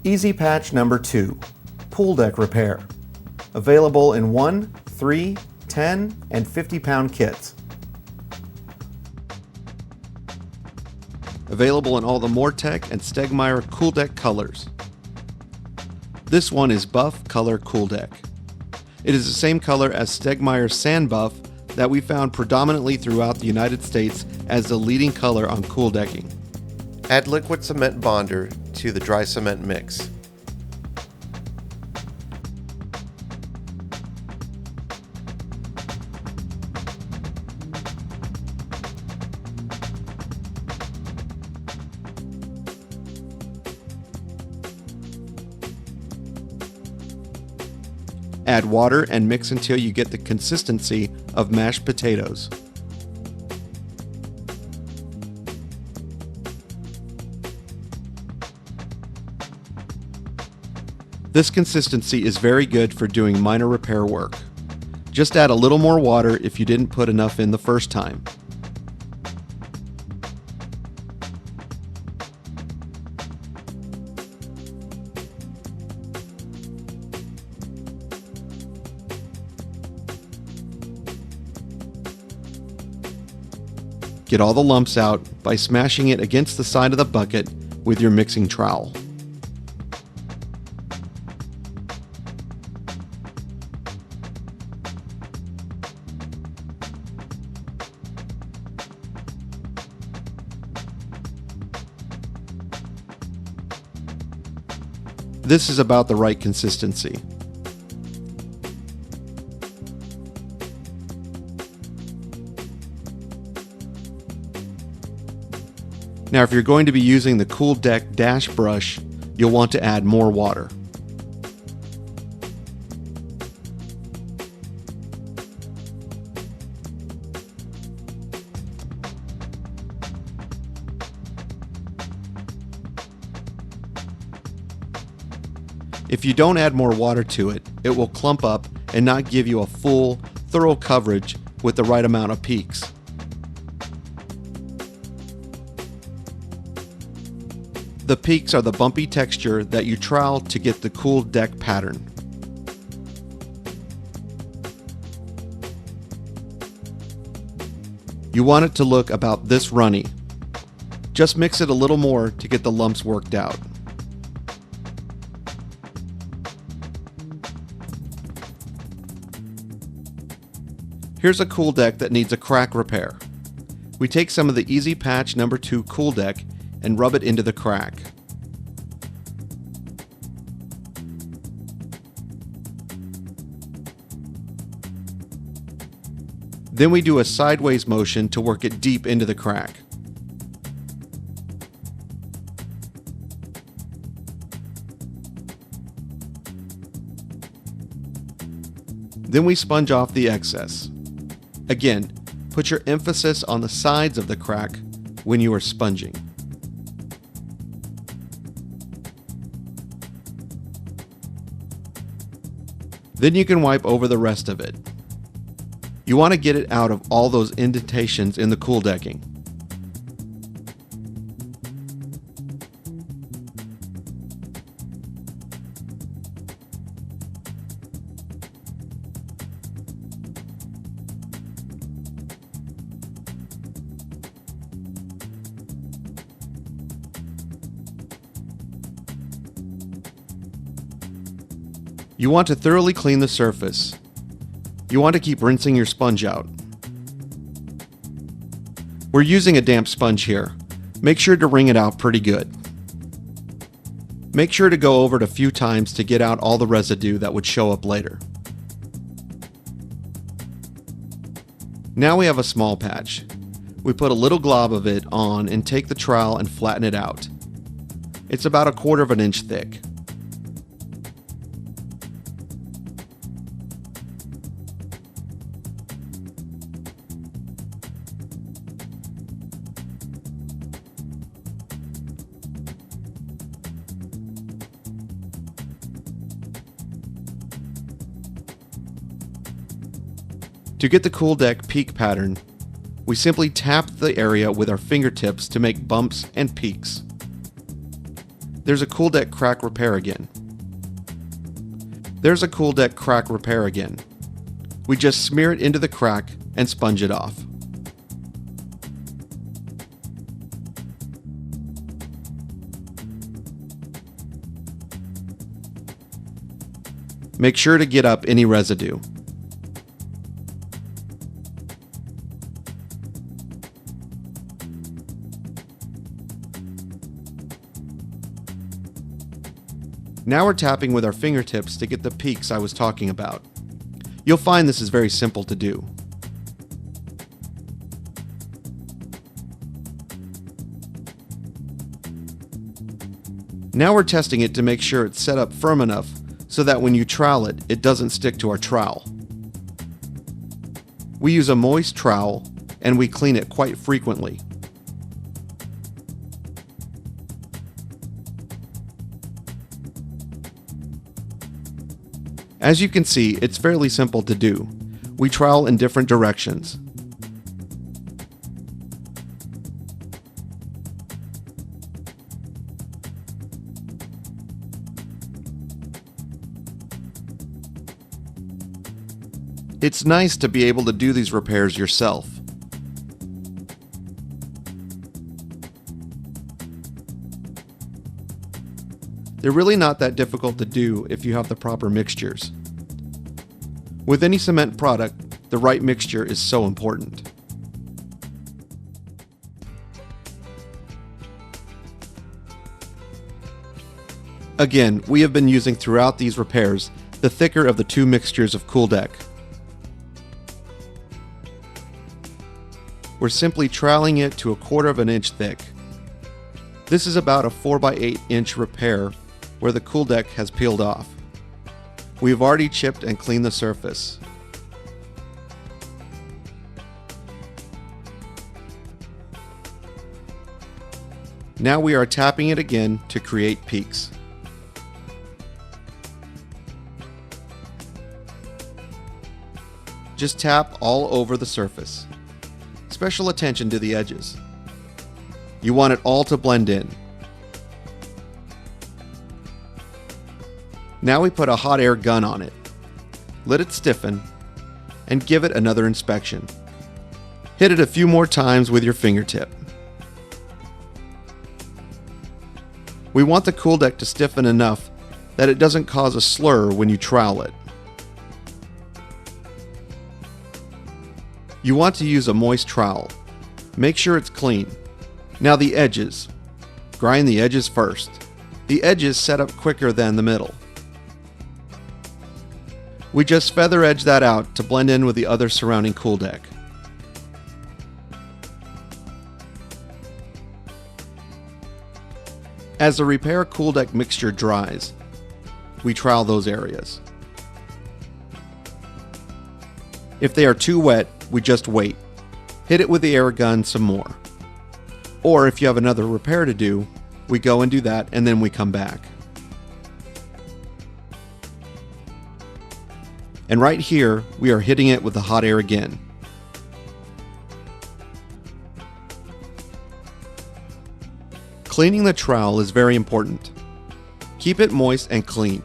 Easy Patch number 2, Pool Deck Repair. Available in 1, 3, 10, and 50-pound kits. Available in all the Moretech and Stegmeyer Cool Deck colors. This one is Buff Color Cool Deck. It is the same color as Stegmeyer's Sand Buff that we found predominantly throughout the United States as the leading color on cool decking. Add liquid cement bonder to the dry cement mix. Add water and mix until you get the consistency of mashed potatoes. This consistency is very good for doing minor repair work. Just add a little more water if you didn't put enough in the first time. Get all the lumps out by smashing it against the side of the bucket with your mixing trowel. This is about the right consistency. Now, if you're going to be using the Cool Deck Dash brush, you'll want to add more water. If you don't add more water to it, it will clump up and not give you a full, thorough coverage with the right amount of peaks. The peaks are the bumpy texture that you trowel to get the cool deck pattern. You want it to look about this runny. Just mix it a little more to get the lumps worked out. Here's a cool deck that needs a crack repair. We take some of the Easy Patch number 2 Cool Deck and rub it into the crack. Then we do a sideways motion to work it deep into the crack. Then we sponge off the excess. Again, put your emphasis on the sides of the crack when you are sponging. Then you can wipe over the rest of it. You want to get it out of all those indentations in the cool decking. You want to thoroughly clean the surface. You want to keep rinsing your sponge out. We're using a damp sponge here. Make sure to wring it out pretty good. Make sure to go over it a few times to get out all the residue that would show up later. Now we have a small patch. We put a little glob of it on and take the trowel and flatten it out. It's about 1/4 of an inch thick. To get the cool deck peak pattern, we simply tap the area with our fingertips to make bumps and peaks. There's a cool deck crack repair again. There's a cool deck crack repair again. We just smear it into the crack and sponge it off. Make sure to get up any residue. Now we're tapping with our fingertips to get the peaks I was talking about. You'll find this is very simple to do. Now we're testing it to make sure it's set up firm enough so that when you trowel it, it doesn't stick to our trowel. We use a moist trowel and we clean it quite frequently. As you can see, it's fairly simple to do. We trowel in different directions. It's nice to be able to do these repairs yourself. They're really not that difficult to do if you have the proper mixtures. With any cement product, the right mixture is so important. Again, we have been using throughout these repairs the thicker of the two mixtures of Cool Deck. We're simply troweling it to 1/4 of an inch thick. This is about a 4x8 inch repair where the Cool Deck has peeled off. We have already chipped and cleaned the surface. Now we are tapping it again to create peaks. Just tap all over the surface. Special attention to the edges. You want it all to blend in. Now we put a hot air gun on it. Let it stiffen and give it another inspection. Hit it a few more times with your fingertip. We want the Cool Deck to stiffen enough that it doesn't cause a slur when you trowel it. You want to use a moist trowel. Make sure it's clean. Now the edges. Grind the edges first. The edges set up quicker than the middle. We just feather edge that out to blend in with the other surrounding Cool Deck. As the repair Cool Deck mixture dries, we trowel those areas. If they are too wet, we just wait. Hit it with the air gun some more. Or if you have another repair to do, we go and do that and then we come back. And right here, we are hitting it with the hot air again. Cleaning the trowel is very important. Keep it moist and clean.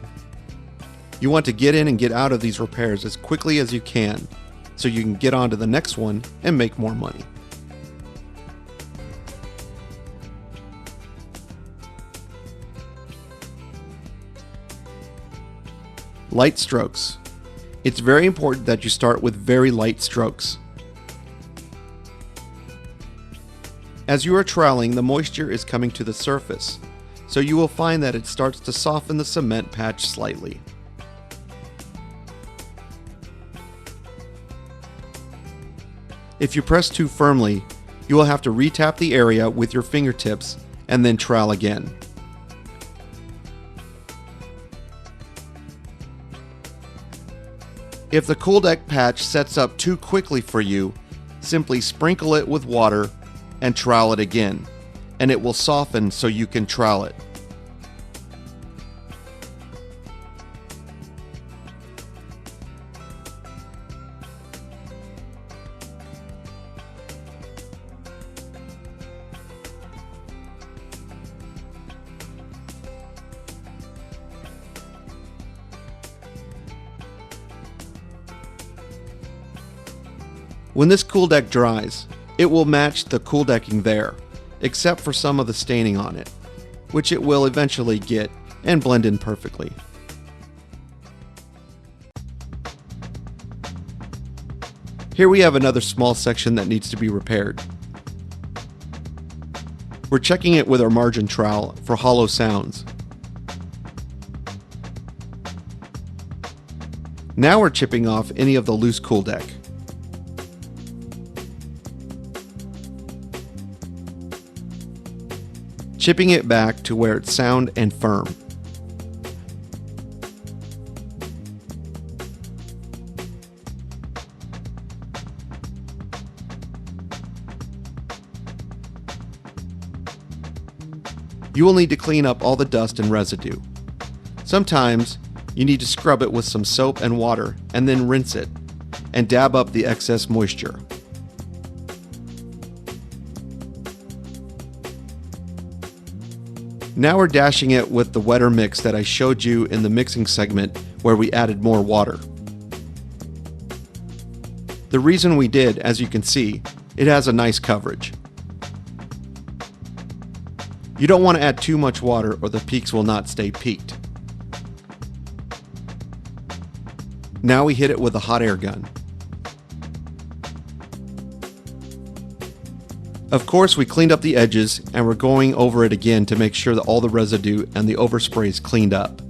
You want to get in and get out of these repairs as quickly as you can, so you can get on to the next one and make more money. Light strokes. It's very important that you start with very light strokes. As you are troweling, the moisture is coming to the surface, so you will find that it starts to soften the cement patch slightly. If you press too firmly, you will have to re-tap the area with your fingertips and then trowel again. If the Cool Deck patch sets up too quickly for you, simply sprinkle it with water and trowel it again, and it will soften so you can trowel it. When this cool deck dries, it will match the cool decking there, except for some of the staining on it, which it will eventually get and blend in perfectly. Here we have another small section that needs to be repaired. We're checking it with our margin trowel for hollow sounds. Now we're chipping off any of the loose cool deck. Chipping it back to where it's sound and firm. You will need to clean up all the dust and residue. Sometimes you need to scrub it with some soap and water and then rinse it and dab up the excess moisture. Now we're dashing it with the wetter mix that I showed you in the mixing segment where we added more water. The reason we did, as you can see, it has a nice coverage. You don't want to add too much water or the peaks will not stay peaked. Now we hit it with a hot air gun. Of course, we cleaned up the edges and we're going over it again to make sure that all the residue and the overspray is cleaned up.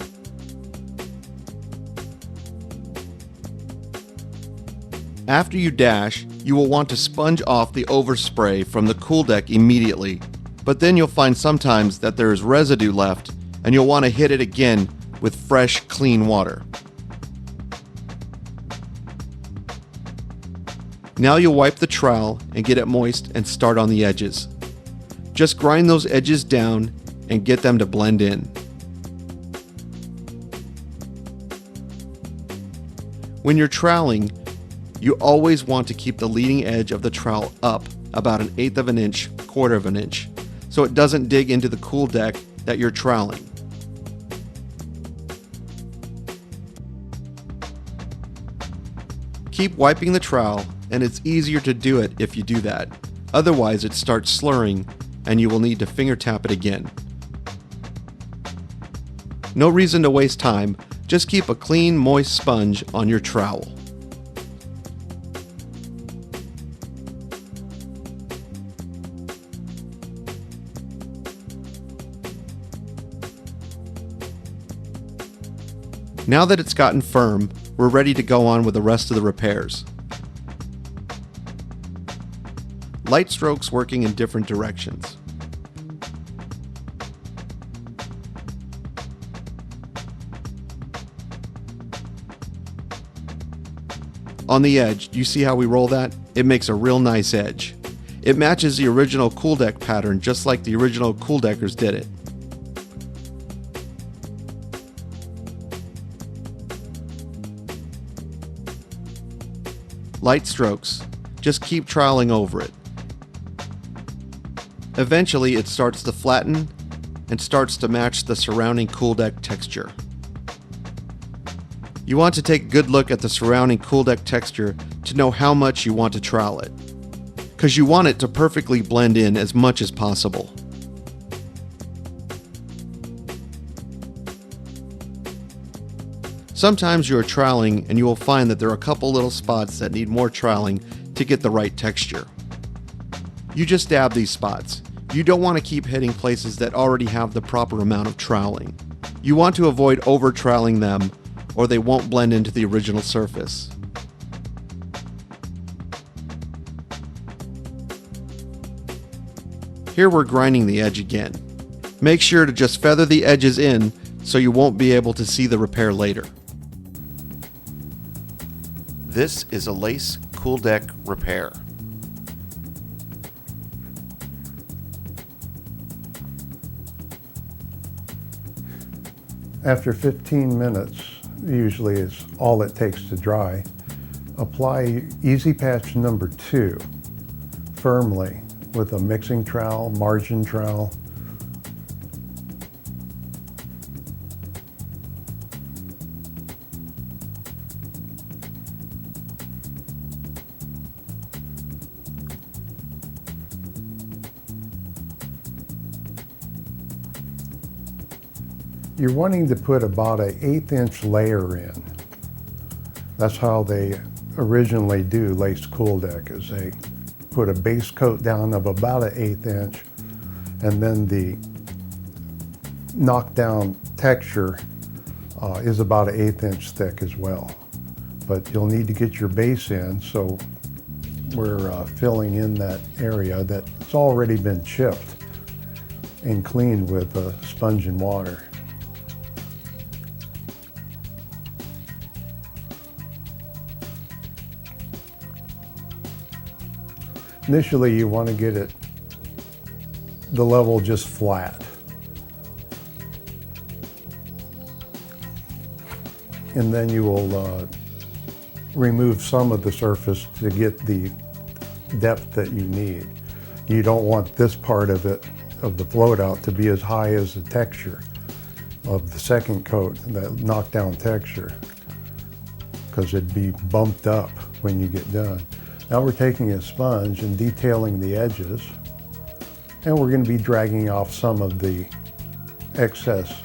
After you dash, you will want to sponge off the overspray from the cool deck immediately, but then you'll find sometimes that there is residue left and you'll want to hit it again with fresh, clean water. Now you'll wipe the trowel and get it moist and start on the edges. Just grind those edges down and get them to blend in. When you're troweling, you always want to keep the leading edge of the trowel up about 1/8 of an inch, 1/4 of an inch, so it doesn't dig into the cool deck that you're troweling. Keep wiping the trowel, and it's easier to do it if you do that. Otherwise, it starts slurring and you will need to finger tap it again. No reason to waste time, just keep a clean, moist sponge on your trowel. Now that it's gotten firm, we're ready to go on with the rest of the repairs. Light strokes working in different directions. On the edge, do you see how we roll that? It makes a real nice edge. It matches the original cool deck pattern just like the original cool deckers did it. Light strokes. Just keep troweling over it. Eventually it starts to flatten and starts to match the surrounding cool deck texture. You want to take a good look at the surrounding cool deck texture to know how much you want to trowel it, because you want it to perfectly blend in as much as possible. Sometimes you are troweling and you will find that there are a couple little spots that need more troweling to get the right texture. You just dab these spots. You don't want to keep hitting places that already have the proper amount of troweling. You want to avoid over troweling them or they won't blend into the original surface. Here we're grinding the edge again. Make sure to just feather the edges in so you won't be able to see the repair later. This is a lace cool deck repair. After 15 minutes, usually is all it takes to dry, apply Easy Patch number 2 firmly with a mixing trowel, margin trowel. You're wanting to put about an 1/8" layer in. That's how they originally do laced cool deck, is they put a base coat down of about an 1/8", and then the knockdown texture is about an 1/8" thick as well. But you'll need to get your base in, so we're filling in that area that's already been chipped and cleaned with sponge and water. Initially, you want to get the level just flat. And then you will remove some of the surface to get the depth that you need. You don't want this part of it, of the float out, to be as high as the texture of the second coat, that knockdown texture, because it'd be bumped up when you get done. Now we're taking a sponge and detailing the edges, and we're going to be dragging off some of the excess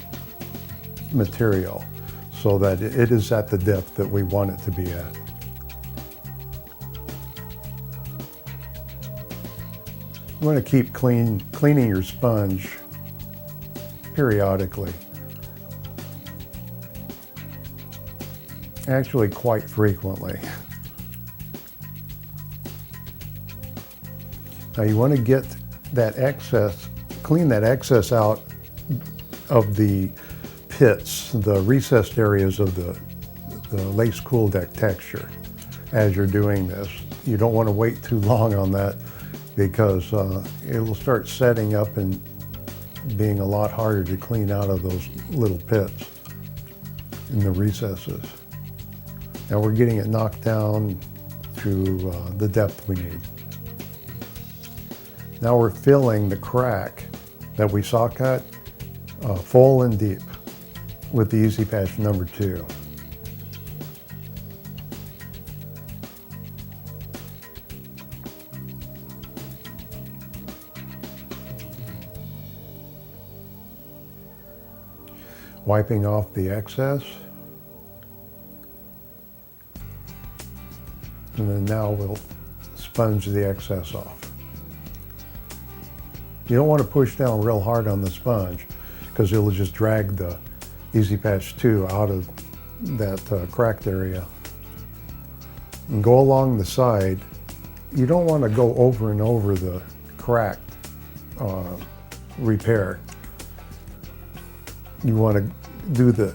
material so that it is at the depth that we want it to be at. You want to keep cleaning your sponge periodically. Actually, quite frequently. Now you want to get that excess, clean that excess out of the pits, the recessed areas of the lace cool deck texture as you're doing this. You don't want to wait too long on that, because it will start setting up and being a lot harder to clean out of those little pits in the recesses. Now we're getting it knocked down to the depth we need. Now we're filling the crack that we saw cut full and deep with the Easy Patch number 2. Wiping off the excess. And then now we'll sponge the excess off. You don't want to push down real hard on the sponge, because it'll just drag the Easy Patch 2 out of that cracked area. And go along the side. You don't want to go over and over the cracked repair. You want to do the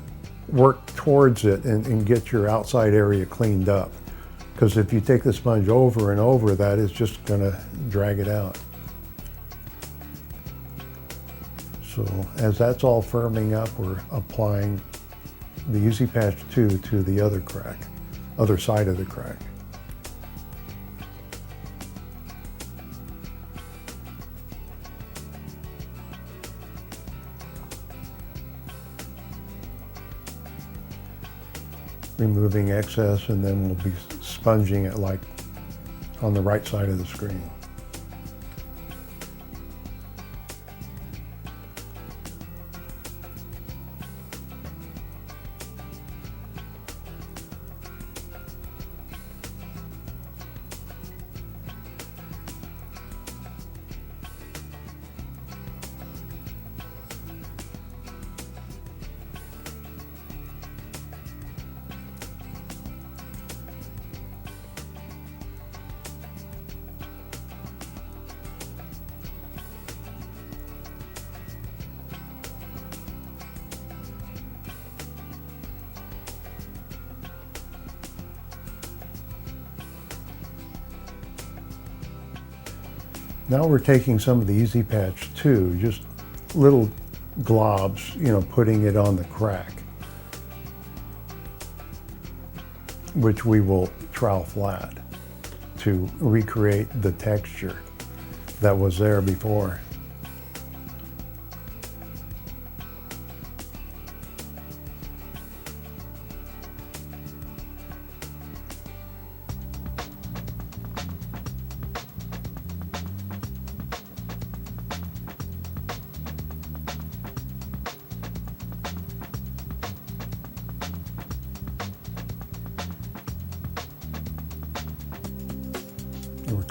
work towards it and get your outside area cleaned up. Because if you take the sponge over and over, that is just going to drag it out. So as that's all firming up, we're applying the Easy Patch 2 to the other side of the crack. Removing excess, and then we'll be sponging it like on the right side of the screen. Now we're taking some of the Easy Patch 2, just little globs, putting it on the crack, which we will trowel flat to recreate the texture that was there before.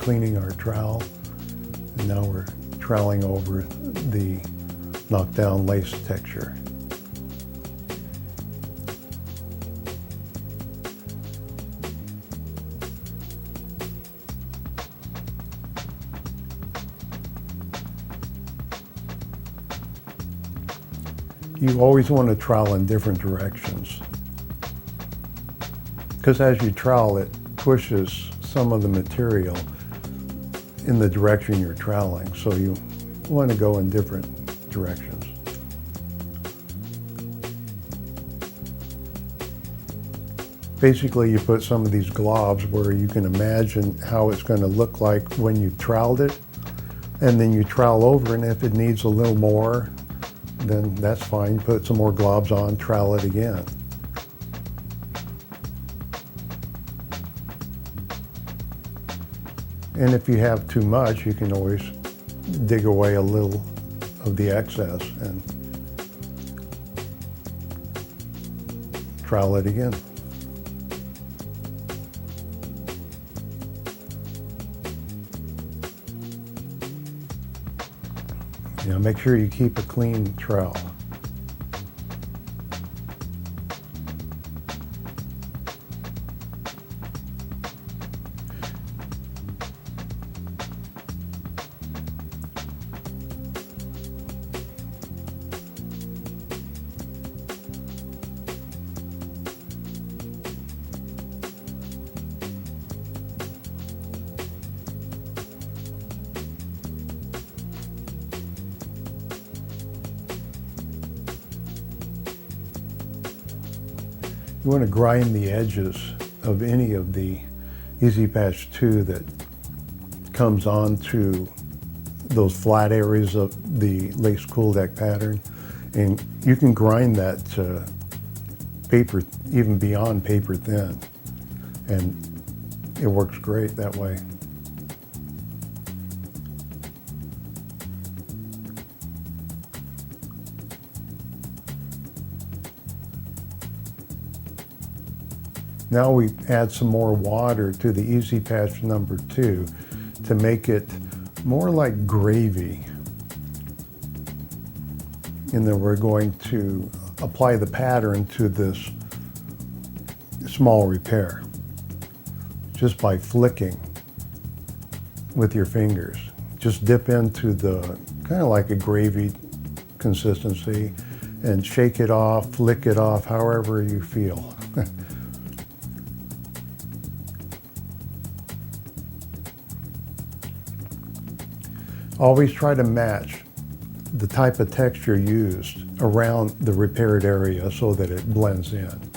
cleaning our trowel. And now we're troweling over the knockdown lace texture. You always want to trowel in different directions, because as you trowel, it pushes some of the material in the direction you're troweling, so you want to go in different directions. Basically, you put some of these globs where you can imagine how it's going to look like when you've troweled it, and then you trowel over, and if it needs a little more, then that's fine. Put some more globs on, trowel it again. And if you have too much, you can always dig away a little of the excess and trowel it again. You know, make sure you keep a clean trowel. You want to grind the edges of any of the Easy Patch 2 that comes onto those flat areas of the lace cool deck pattern, and you can grind that to paper, even beyond paper thin, and it works great that way. Now we add some more water to the Easy Patch number 2 to make it more like gravy. And then we're going to apply the pattern to this small repair just by flicking with your fingers. Just dip into the kind of like a gravy consistency and shake it off, flick it off, however you feel. Always try to match the type of texture used around the repaired area so that it blends in.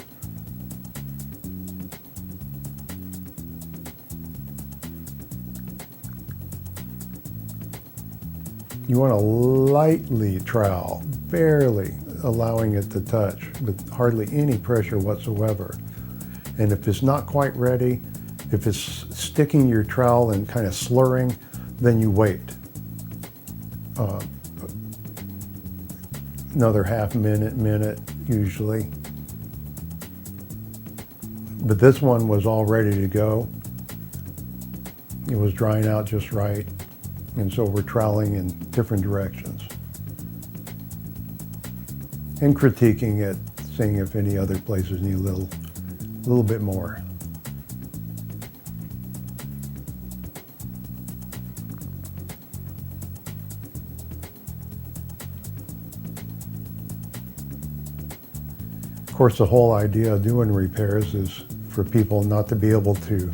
You want to lightly trowel, barely allowing it to touch, with hardly any pressure whatsoever. And if it's not quite ready, if it's sticking your trowel and kind of slurring, then you wait. Another half minute usually. But this one was all ready to go. It was drying out just right. And so we're troweling in different directions. And critiquing it, seeing if any other places need a little bit more. Of course, the whole idea of doing repairs is for people not to be able to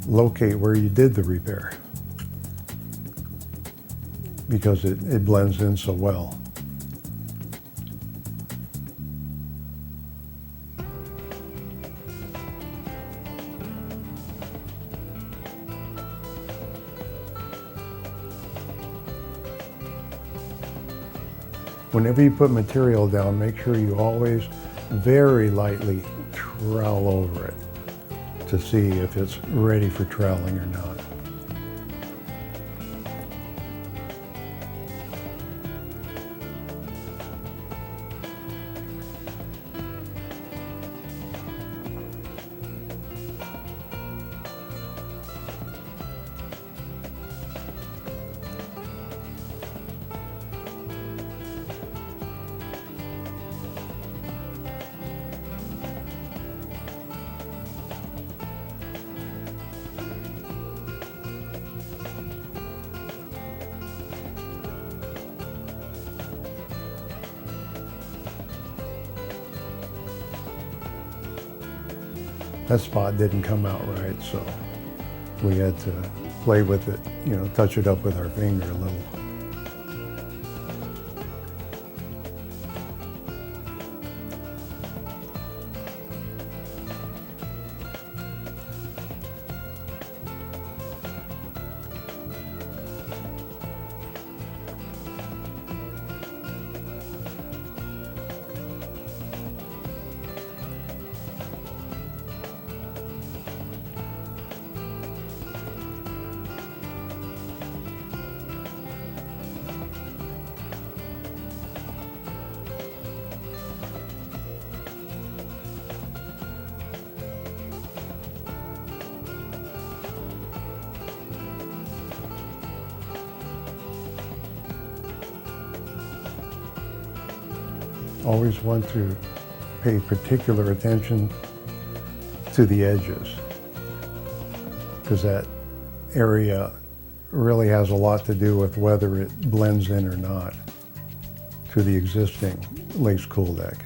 locate where you did the repair, because it blends in so well. Whenever you put material down, make sure you always very lightly trowel over it to see if it's ready for troweling or not. that spot didn't come out right, so we had to play with it, touch it up with our finger a little. Always want to pay particular attention to the edges, because that area really has a lot to do with whether it blends in or not to the existing lace cool deck.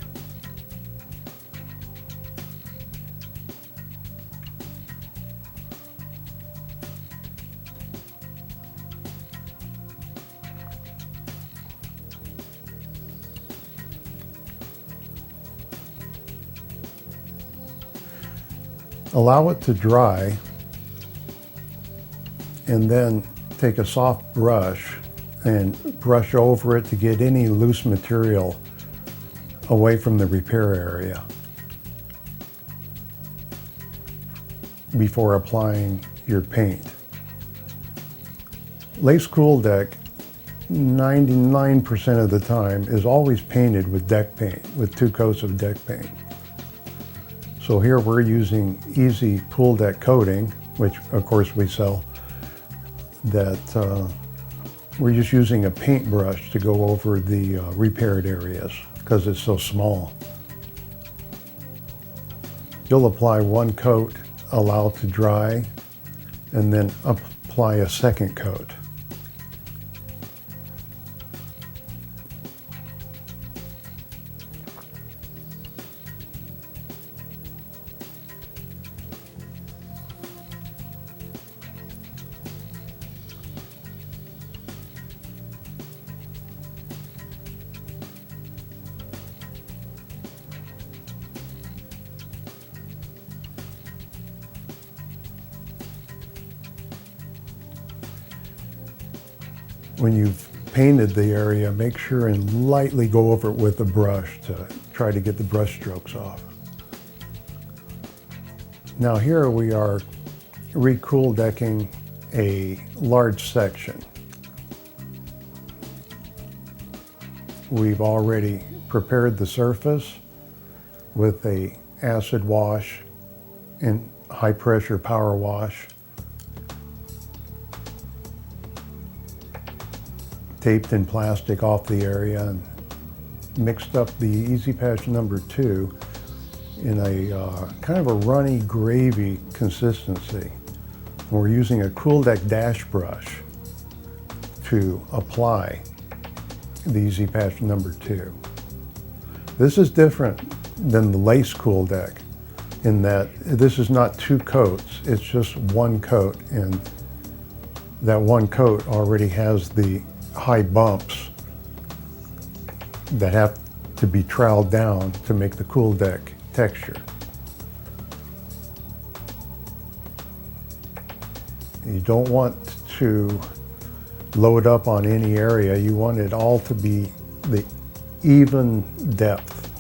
Allow it to dry, and then take a soft brush and brush over it to get any loose material away from the repair area before applying your paint. Lace Cool Deck, 99% of the time, is always painted with deck paint, with 2 coats of deck paint. So here we're using Easy Cool Deck Coating, which of course we sell, that we're just using a paintbrush to go over the repaired areas because it's so small. You'll apply 1 coat, allow it to dry, and then apply a 2nd coat. When you've painted the area, make sure and lightly go over it with a brush to try to get the brush strokes off. Now here we are re-cool decking a large section. We've already prepared the surface with a acid wash and high pressure power wash. Taped in plastic off the area and mixed up the Easy Patch number 2 in a kind of a runny gravy consistency. We're using a Cool Deck dash brush to apply the Easy Patch number 2. This is different than the Lace Cool Deck in that this is not 2 coats, it's just 1 coat, and that 1 coat already has the high bumps that have to be troweled down to make the Cool Deck texture. You don't want to load up on any area. You want it all to be the even depth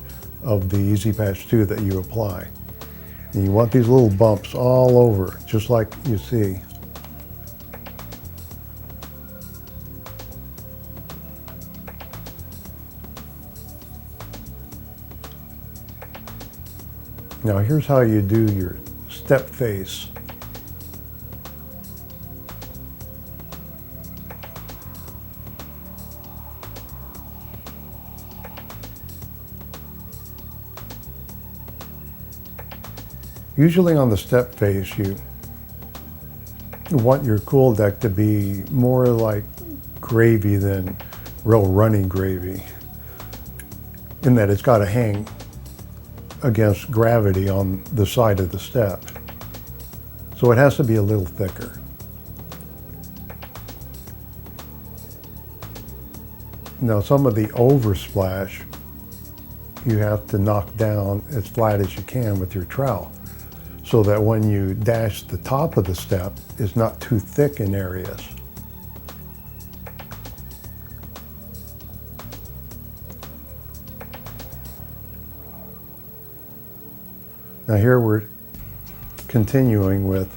of the Easy Patch 2 that you apply. And you want these little bumps all over, just like you see. Now here's how you do your step face. Usually on the step face, you want your Cool Deck to be more like gravy than real runny gravy, in that it's got to hang against gravity on the side of the step. So it has to be a little thicker. Now some of the oversplash you have to knock down as flat as you can with your trowel, so that when you dash the top of the step, it's not too thick in areas. Now here we're continuing with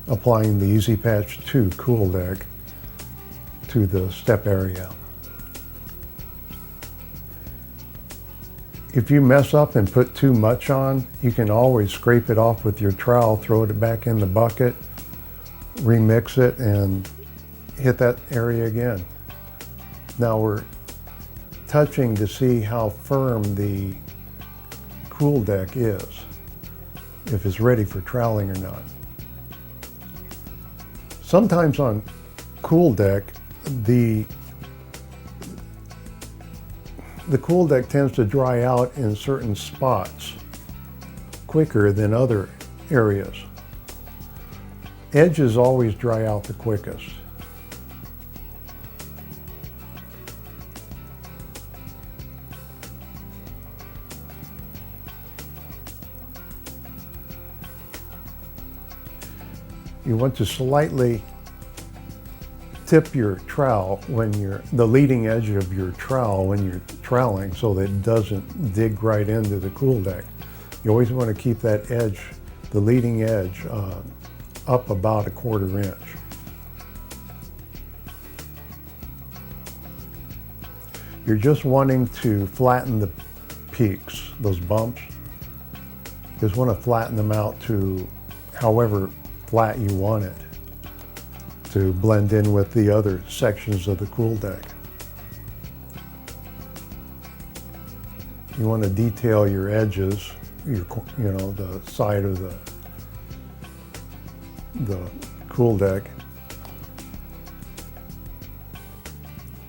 applying the Easy Patch 2 Cool Deck to the step area. If you mess up and put too much on, you can always scrape it off with your trowel, throw it back in the bucket, remix it, and hit that area again. Now we're touching to see how firm the Cool Deck is, if it's ready for troweling or not. Sometimes on Cool Deck, the Cool Deck tends to dry out in certain spots quicker than other areas. Edges always dry out the quickest. You want to slightly tip your trowel when the leading edge of your trowel when you're troweling, so that it doesn't dig right into the Cool Deck. You always want to keep that edge, the leading edge, up about 1/4 inch. You're just wanting to flatten the peaks, those bumps. Just want to flatten them out to however flat you want it, to blend in with the other sections of the Cool Deck. You want to detail your edges, the side of the Cool Deck.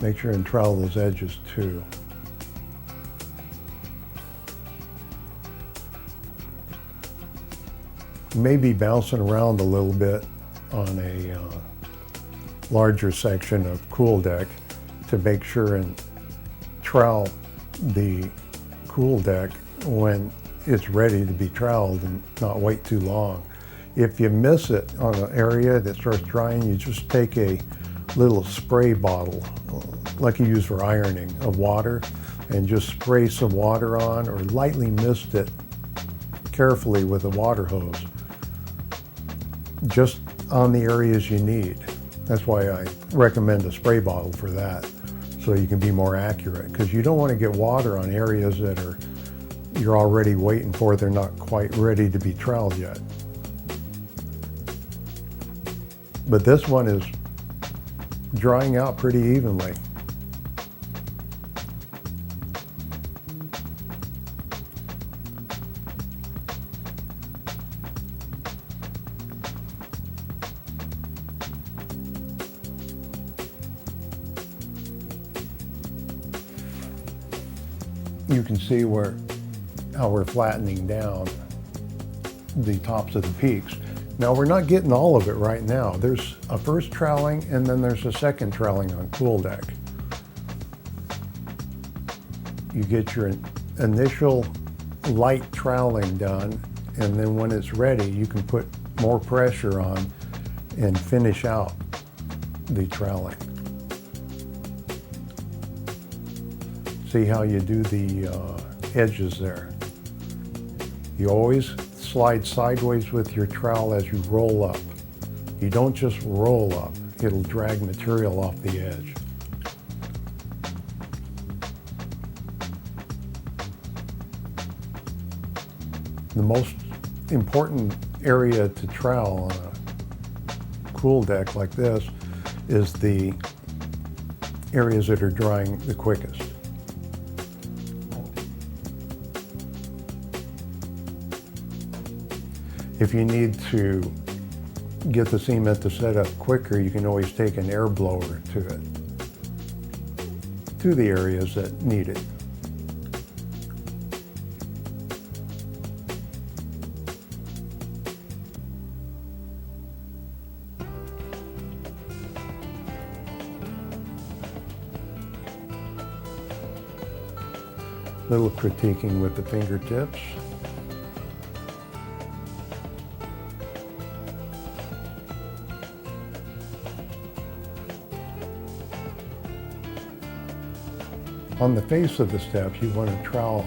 Make sure and trowel those edges too. You may be bouncing around a little bit on a larger section of Cool Deck to make sure and trowel the Cool Deck when it's ready to be troweled and not wait too long. If you miss it on an area that starts drying, you just take a little spray bottle, like you use for ironing, of water, and just spray some water on, or lightly mist it carefully with a water hose, just on the areas you need. That's why I recommend a spray bottle for that, so you can be more accurate, because you don't want to get water on areas that you're already waiting for. They're not quite ready to be troweled yet. But this one is drying out pretty evenly. You can see how we're flattening down the tops of the peaks. Now we're not getting all of it right now. There's a first troweling and then there's a second troweling on Cool Deck. You get your initial light troweling done, and then when it's ready, you can put more pressure on and finish out the troweling. See how you do the edges there. You always slide sideways with your trowel as you roll up. You don't just roll up, it'll drag material off the edge. The most important area to trowel on a Cool Deck like this is the areas that are drying the quickest. If you need to get the cement to set up quicker, you can always take an air blower to it, to the areas that need it. Little critiquing with the fingertips. On the face of the steps, you want to trowel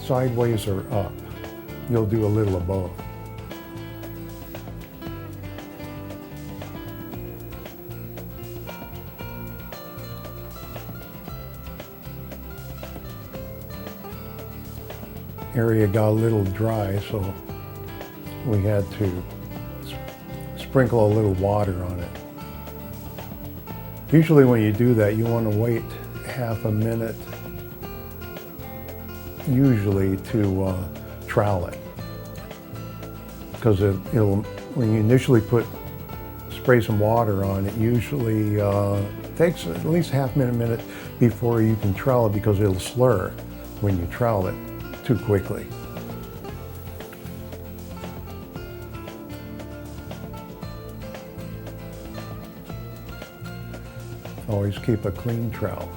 sideways or up. You'll do a little of both. Area got a little dry, so we had to sprinkle a little water on it. Usually when you do that, you want to wait half a minute, usually, to trowel it. Because it'll, when you initially spray some water on it, usually takes at least half a minute before you can trowel it, because it'll slur when you trowel it too quickly. Always keep a clean trowel.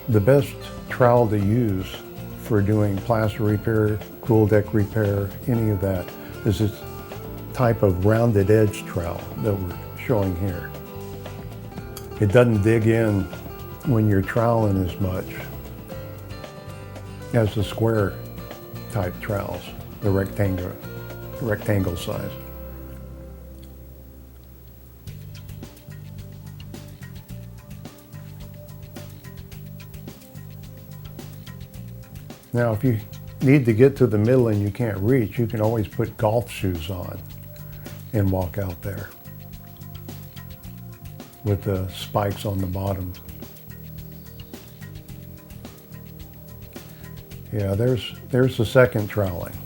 The best trowel to use for doing plaster repair, cool deck repair, any of that, is this type of rounded edge trowel that we're showing here. It doesn't dig in when you're troweling as much as the square type trowels, the rectangle size. Now, if you need to get to the middle and you can't reach, you can always put golf shoes on and walk out there with the spikes on the bottom. Yeah, there's the second troweling.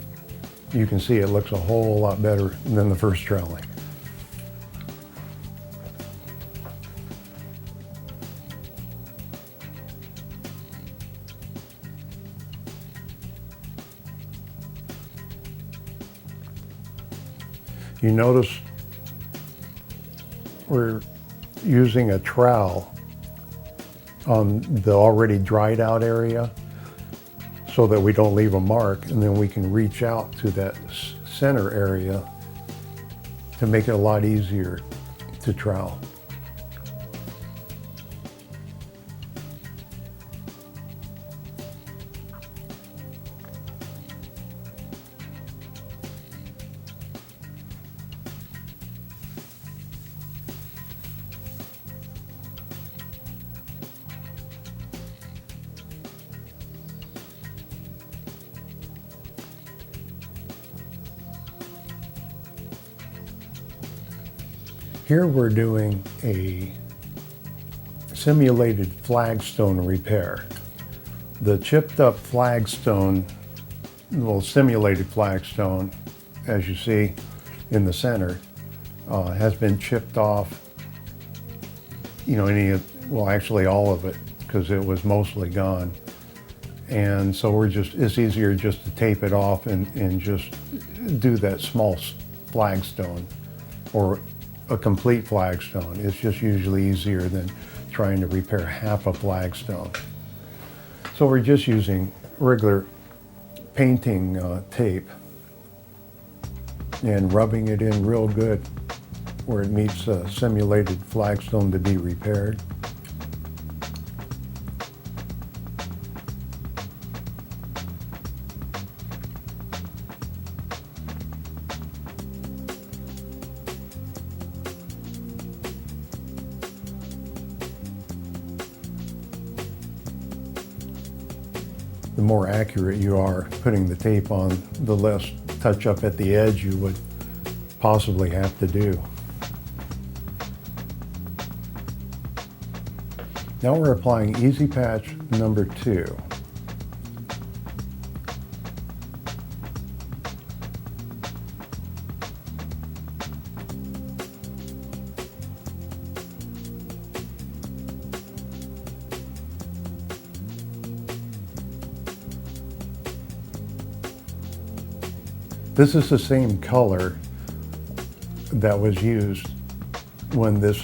You can see it looks a whole lot better than the first troweling. You notice we're using a trowel on the already dried out area so that we don't leave a mark, and then we can reach out to that center area to make it a lot easier to trowel. Here we're doing a simulated flagstone repair. The chipped up flagstone, well, simulated flagstone, as you see in the center, has been chipped off, actually all of it, because it was mostly gone. And so it's easier just to tape it off and just do that small flagstone, or a complete flagstone. It's just usually easier than trying to repair half a flagstone. So we're just using regular painting tape and rubbing it in real good where it meets a simulated flagstone to be repaired. The more accurate you are putting the tape on, the less touch up at the edge you would possibly have to do. Now we're applying Easy Patch number 2. This is the same color that was used when this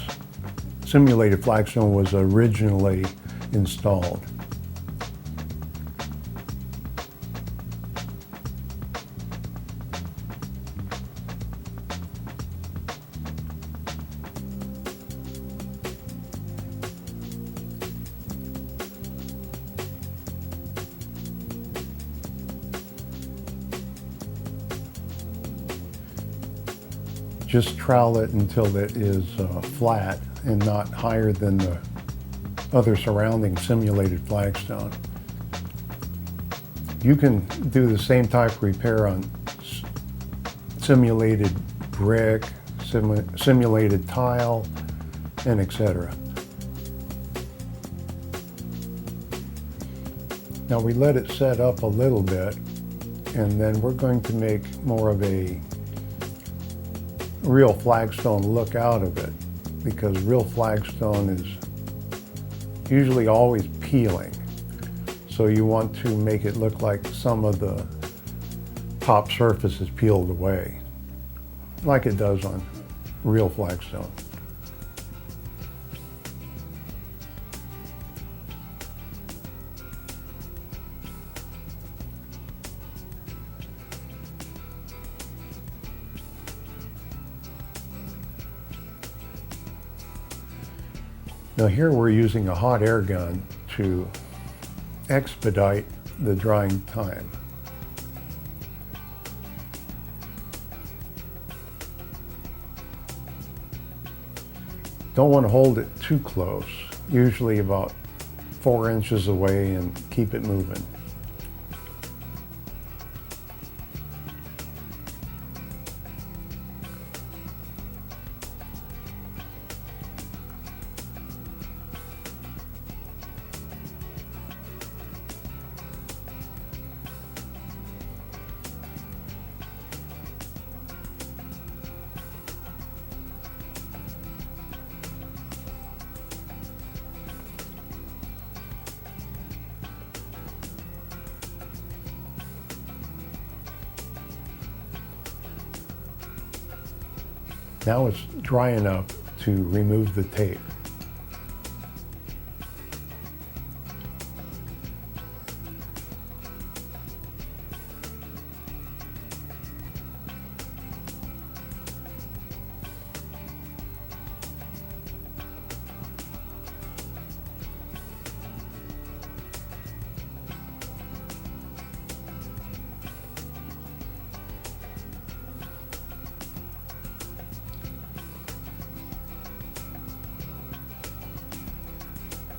simulated flagstone was originally installed. Just trowel it until it is flat and not higher than the other surrounding simulated flagstone. You can do the same type of repair on simulated brick, simulated tile, and etc. Now we let it set up a little bit, and then we're going to make more of a real flagstone look out of it, because real flagstone is usually always peeling. So you want to make it look like some of the top surface is peeled away, like it does on real flagstone. Now here we're using a hot air gun to expedite the drying time. Don't want to hold it too close, usually about 4 inches away, and keep it moving. Now it's dry enough to remove the tape.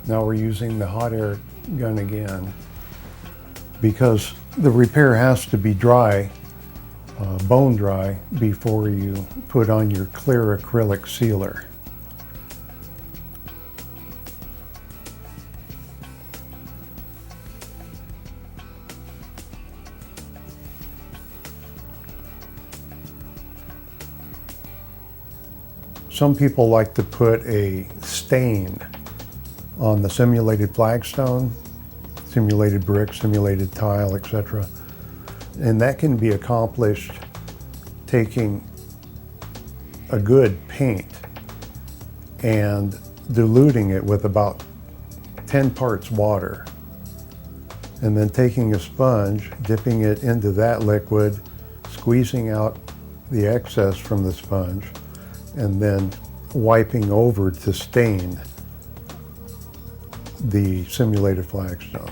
Now we're using the hot air gun again, because the repair has to be dry, bone dry, before you put on your clear acrylic sealer. Some people like to put a stain on the simulated flagstone, simulated brick, simulated tile, etc. And that can be accomplished taking a good paint and diluting it with about 10 parts water, and then taking a sponge, dipping it into that liquid, squeezing out the excess from the sponge, and then wiping over to stain the simulated flagstone.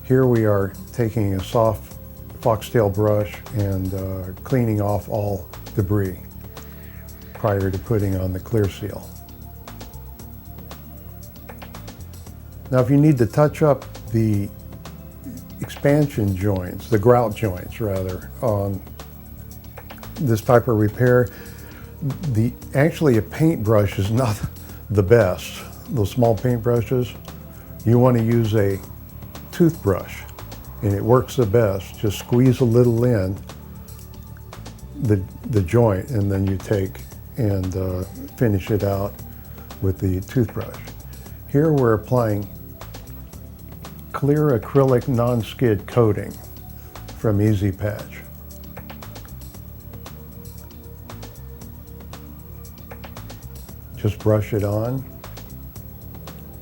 Here we are taking a soft foxtail brush and cleaning off all debris prior to putting on the clear seal. Now if you need to touch up the expansion joints, the grout joints rather, on this type of repair, actually a paintbrush is not the best. Those small paintbrushes, you want to use a toothbrush, and it works the best. Just squeeze a little in the joint, and then you take and finish it out with the toothbrush. Here we're applying clear acrylic non-skid coating from Easy Patch. just brush it on.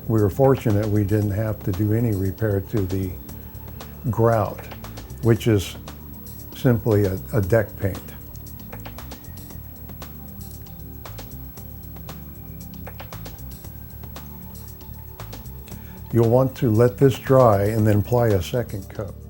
We were fortunate we didn't have to do any repair to the grout, which is simply a deck paint. You'll want to let this dry and then apply a second coat.